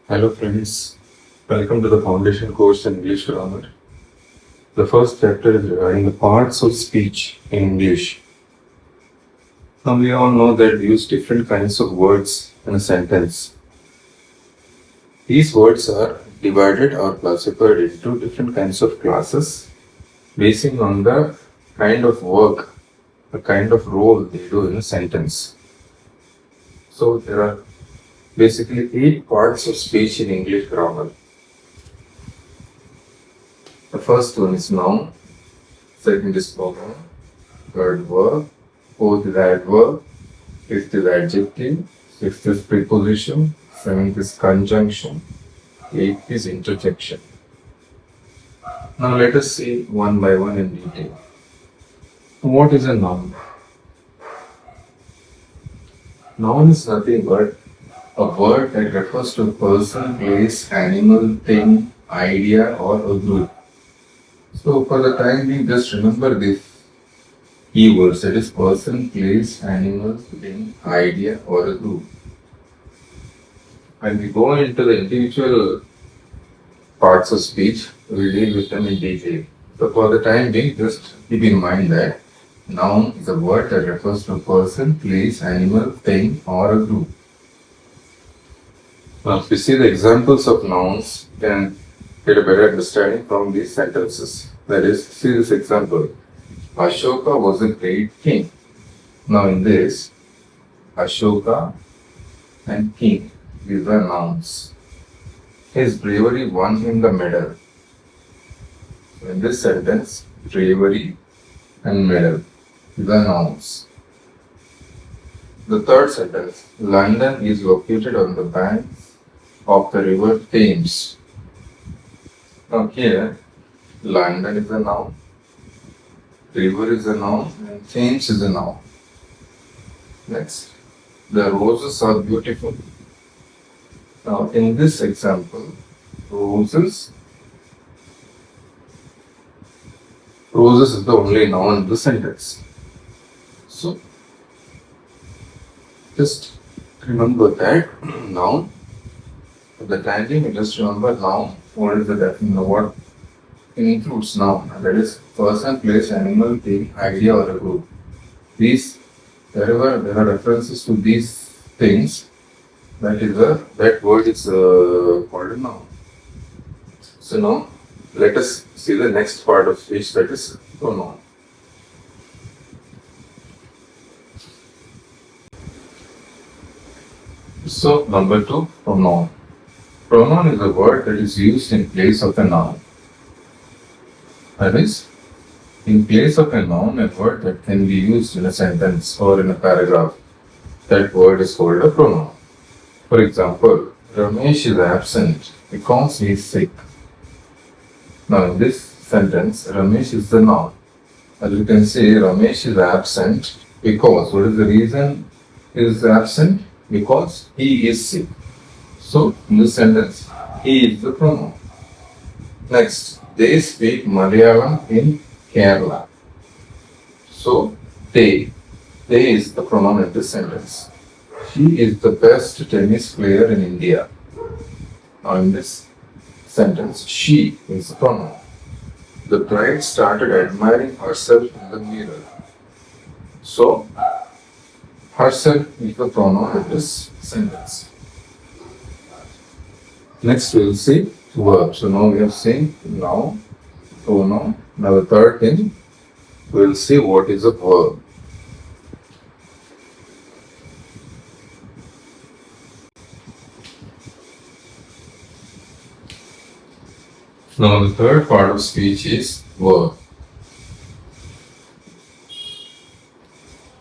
Hello friends, welcome to the foundation course in English grammar. The first chapter is regarding the parts of speech in English. Now we all know that we use different kinds of words in a sentence. These words are divided or classified into different kinds of classes basing on the kind of work, the kind of role they do in a sentence. So there are basically 8 parts of speech in English grammar. The first one is noun, second is pronoun, third verb, fourth is adverb, fifth is adjective, sixth is preposition, seventh is conjunction, eighth is interjection. Now let us see one by one in detail. What is a noun? Noun is nothing but a word that refers to a person, place, animal, thing, idea, or a group. So for the time being, just remember these keywords, that is person, place, animal, thing, idea, or a group. When we go into the individual parts of speech, we will deal with them in detail. So for the time being, just keep in mind that noun is a word that refers to a person, place, animal, thing, or a group. Now, if we see the examples of nouns, then get a better understanding from these sentences. That is, see this example. Ashoka was a great king. Now in this, Ashoka and king, these are nouns. His bravery won him the medal. So in this sentence, bravery and medal, these are nouns. The third sentence, London is located on the banks of the river Thames. Now here, London is a noun, river is a noun, and Thames is a noun. Next, the roses are beautiful. Now in this example, roses is the only noun in the sentence. So just remember that noun. For the time being, just remember noun. What is the definition? What includes noun? That is person, place, animal, thing, idea, or a group. These, wherever there are references to these things, that word is called a noun. So now, let us see the next part of speech, that is pronoun. So number 2, pronoun. Pronoun is a word that is used in place of a noun. That is, in place of a noun, a word that can be used in a sentence or in a paragraph. That word is called a pronoun. For example, Ramesh is absent because he is sick. Now in this sentence, Ramesh is the noun. As you can see, Ramesh is absent because, what is the reason he is absent? Because he is sick. So, in this sentence, he is the pronoun. Next, they speak Malayalam in Kerala. So, they is the pronoun in this sentence. She is the best tennis player in India. Now, in this sentence, she is the pronoun. The bride started admiring herself in the mirror. So, herself is the pronoun in this sentence. Next we will see verb. So now we have seen noun, pronoun. Now the third thing, we will see what is a verb. Now the third part of speech is verb.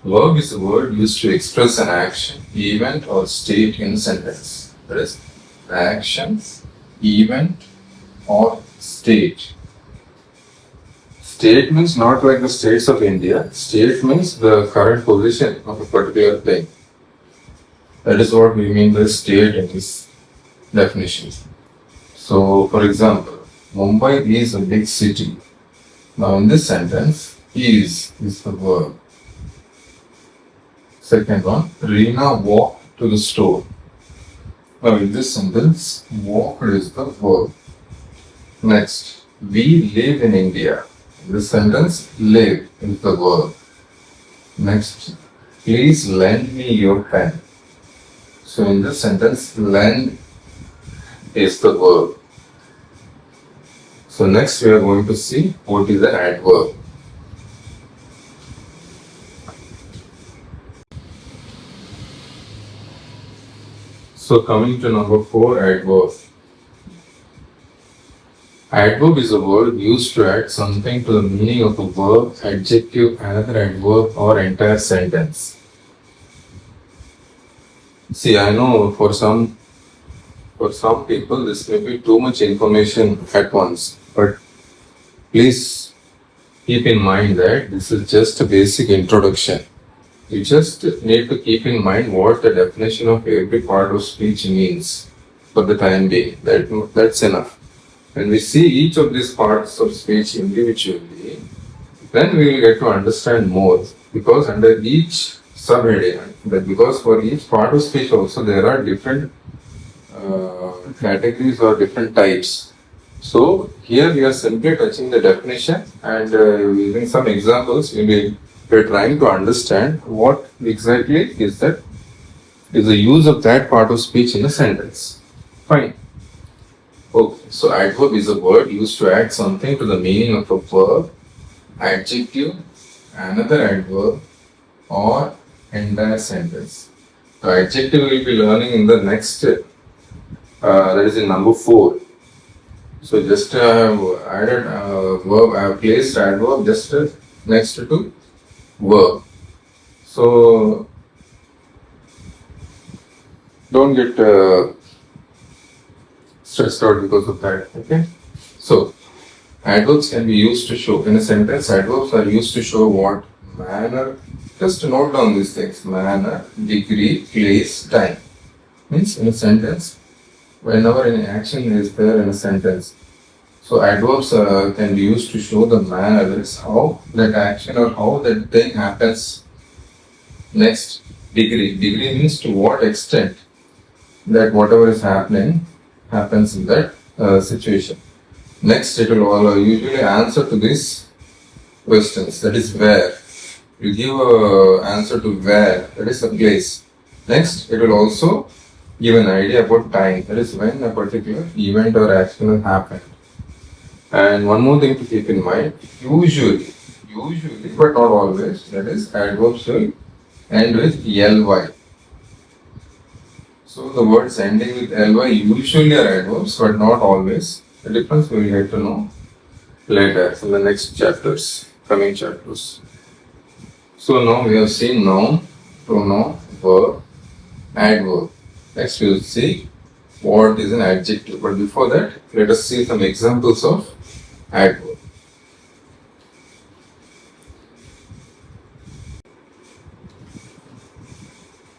Verb is a word used to express an action, event, or state in a sentence. That is, action, event, or state. State means not like the states of India. State means the current position of a particular thing. That is what we mean by state in this definition. So, for example, Mumbai is a big city. Now, in this sentence, is the verb. Second one, Reena walked to the store. Now in this sentence, walked is the verb. Next, we live in India. In this sentence, live is the verb. Next, please lend me your pen. So in this sentence, lend is the verb. So next we are going to see what is an adverb. So coming to number 4, adverb. Adverb is a word used to add something to the meaning of a verb, adjective, another adverb, or entire sentence. See, I know for some people this may be too much information at once, but please keep in mind that this is just a basic introduction. You just need to keep in mind what the definition of every part of speech means for the time being. That's enough. When we see each of these parts of speech individually, then we will get to understand more, because under each subheading, because for each part of speech also there are different categories or different types. So here we are simply touching the definition and using some examples we're trying to understand what exactly is the use of that part of speech in a sentence. Fine. Okay, so adverb is a word used to add something to the meaning of a verb, adjective, another adverb, or entire sentence. So adjective we will be learning in the next, that is in number 4. So just added verb, I have placed adverb just next to verb. So don't get stressed out because of that. Okay. So adverbs can be used to show in a sentence. Adverbs are used to show what? Manner. Just note down these things: manner, degree, place, time. Means in a sentence, whenever any action is there in a sentence, so adverbs can be used to show the manner, that is how that action or how that thing happens. Next, degree. Degree means to what extent that whatever is happening happens in that situation. Next, it will usually answer to these questions, that is where. You give an answer to where, that is a place. Next, it will also give an idea about time, that is when a particular event or action will happen. And one more thing to keep in mind, usually, but not always, that is adverbs will end with ly. So the words ending with ly usually are adverbs, but not always. The difference we will get to know later in the next chapters, coming chapters. So now we have seen noun, pronoun, verb, adverb. Next we will see what is an adjective. But before that, let us see some examples of adverb.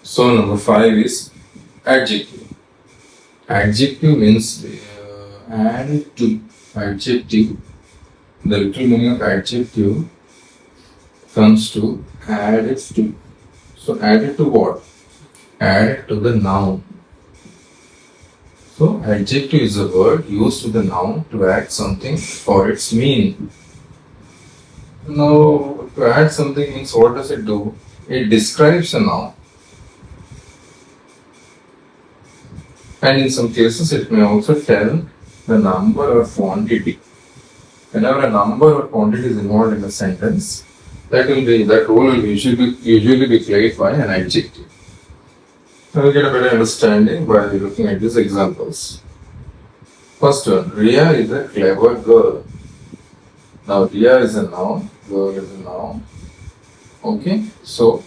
So number 5 is adjective. Adjective means add to. Adjective, the literal meaning of adjective comes to added to. So added to what? Added to the noun. So adjective is a word used to the noun to add something for its meaning. Now to add something means what does it do? It describes a noun. And in some cases it may also tell the number or quantity. Whenever a number or quantity is involved in a sentence, that role will usually be played by an adjective. Now we get a better understanding by looking at these examples. First one, Ria is a clever girl. Now Ria is a noun, girl is a noun. Okay, so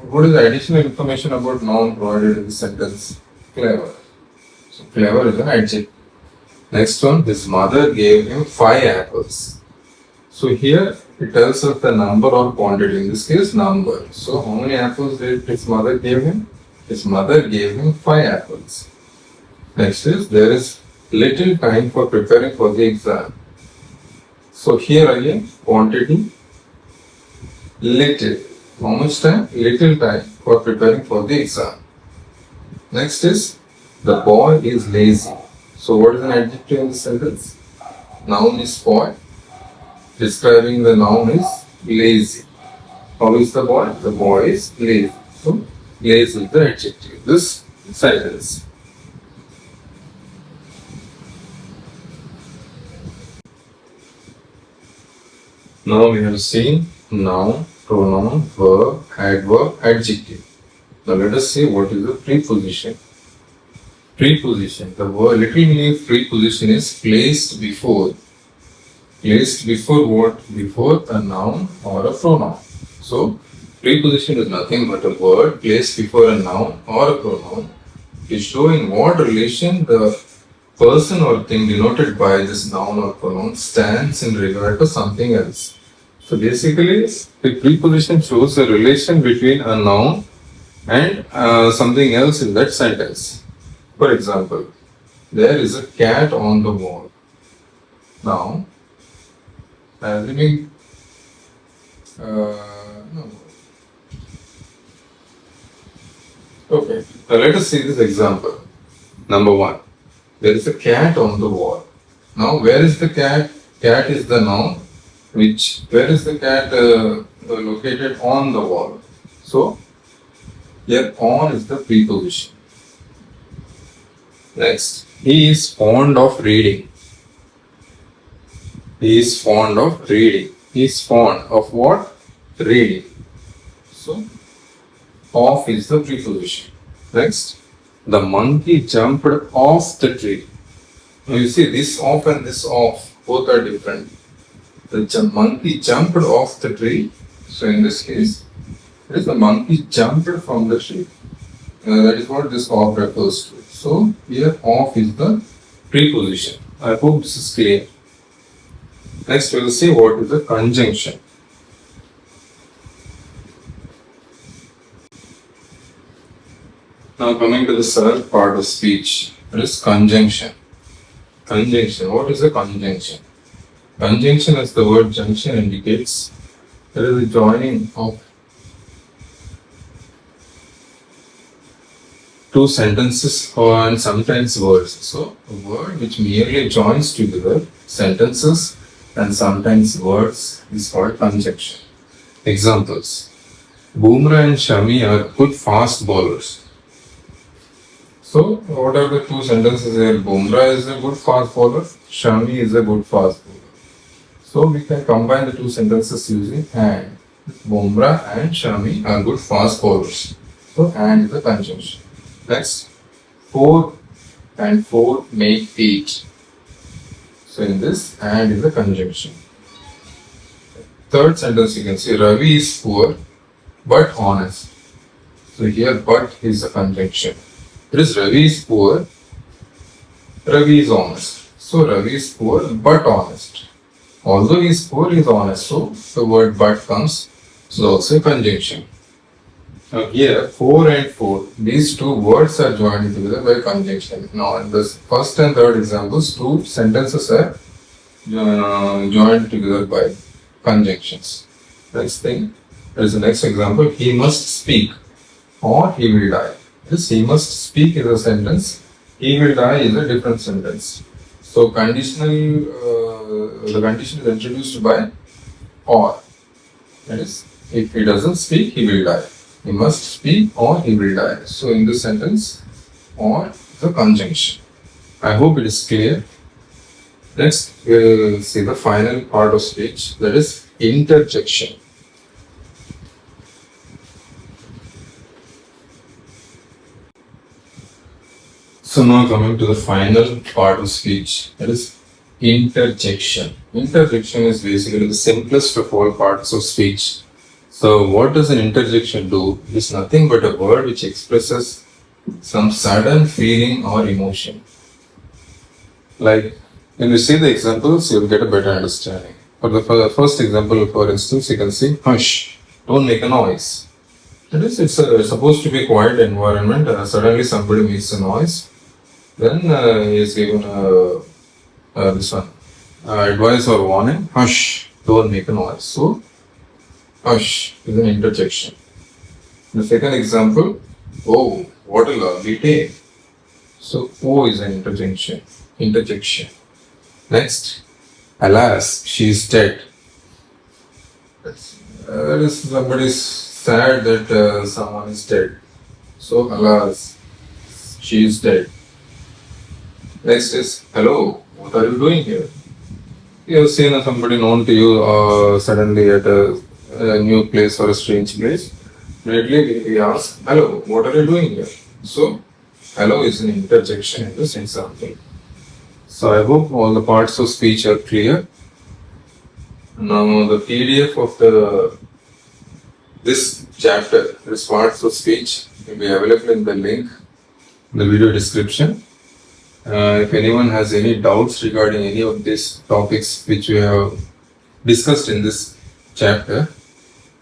what is the additional information about noun provided in the sentence? Clever. So clever is an adjective. Next one, his mother gave him 5 apples. So here it tells us the number or quantity, in this case number. So how many apples did his mother give him? His mother gave him 5 apples. Next is, there is little time for preparing for the exam. So here again, quantity, little. How much time? Little time for preparing for the exam. Next is, The boy is lazy. So what is an adjective in this sentence? Noun is boy. Describing the noun is lazy. How is the boy? The boy is lazy. So lazy is the adjective. This sentence. Now we have seen noun, pronoun, verb, adverb, adjective. Now let us see what is the preposition. Preposition. The word little meaning of preposition is placed before. Placed before what? Before a noun or a pronoun. So preposition is nothing but a word placed before a noun or a pronoun to show in what relation the person or thing denoted by this noun or pronoun stands in regard to something else. So basically, the preposition shows a relation between a noun and something else in that sentence. For example, there is a cat on the wall. Now, assuming no. Okay, now let us see this example. Number 1. There is a cat on the wall. Now, where is the cat? Cat is the noun. Where is the cat located? On the wall. So, here on is the preposition. Next, he is fond of reading. He is fond of reading. He is fond of what? Reading. So, of is the preposition. Next, the monkey jumped off the tree. Now you see this off and this off, both are different. The monkey jumped off the tree. So in this case, it is the monkey jumped from the tree. That is what this off refers to. So here off is the preposition. I hope this is clear. Next we will see what is the conjunction. Now coming to the third part of speech, it is conjunction. Conjunction. What is a conjunction? Conjunction, as the word junction indicates, it is the joining of two sentences and sometimes words. So a word which merely joins together sentences and sometimes words is called conjunction. Examples. Bumrah and Shami are good fast bowlers. So, what are the two sentences here? Bumrah is a good fast bowler, Shami is a good fast bowler. So, we can combine the two sentences using and. Bumrah and Shami are good fast bowlers. So, and is the conjunction. Next, 4 and 4 make 8. So, in this, and is the conjunction. Third sentence you can see, Ravi is poor but honest. So, here, but is the conjunction. It is Ravi is poor, Ravi is honest. So Ravi is poor but honest. Although he is poor, he is honest. So the word but comes. So also a conjunction. Now here 4 and 4, these two words are joined together by conjunction. Now in the first and third examples, two sentences are joined together by conjunctions. Next thing, there is the next example. He must speak or he will die. This he must speak is a sentence, he will die is a different sentence. So conditional, the condition is introduced by or. That is, if he doesn't speak, he will die. He must speak or he will die. So in this sentence, or the conjunction. I hope it is clear. Next, we will see the final part of speech, that is interjection. So now coming to the final part of speech, that is interjection. Interjection is basically the simplest of all parts of speech. So what does an interjection do? It is nothing but a word which expresses some sudden feeling or emotion. Like when you see the examples, you will get a better understanding. For the first example, for instance, you can see, hush, don't make a noise. That is, it's supposed to be a quiet environment. Suddenly somebody makes a noise. Then he is given this one advice or warning, hush, don't make a noise. So, hush is an interjection. The second example, oh, what a lovely day. So O is an interjection. Interjection. Next, alas, she is dead. Somebody is sad that someone is dead. So alas, she is dead. Next is hello, what are you doing here? You have seen somebody known to you suddenly at a new place or a strange place. Immediately we ask, hello, what are you doing here? So hello is an interjection in this example. So I hope all the parts of speech are clear. Now the PDF of this chapter, this parts of speech, will be available in the link in the video description. If anyone has any doubts regarding any of these topics which we have discussed in this chapter,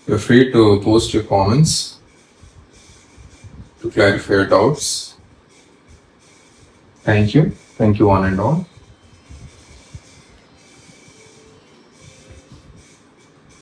you're free to post your comments to clarify your doubts. Thank you. Thank you one and all.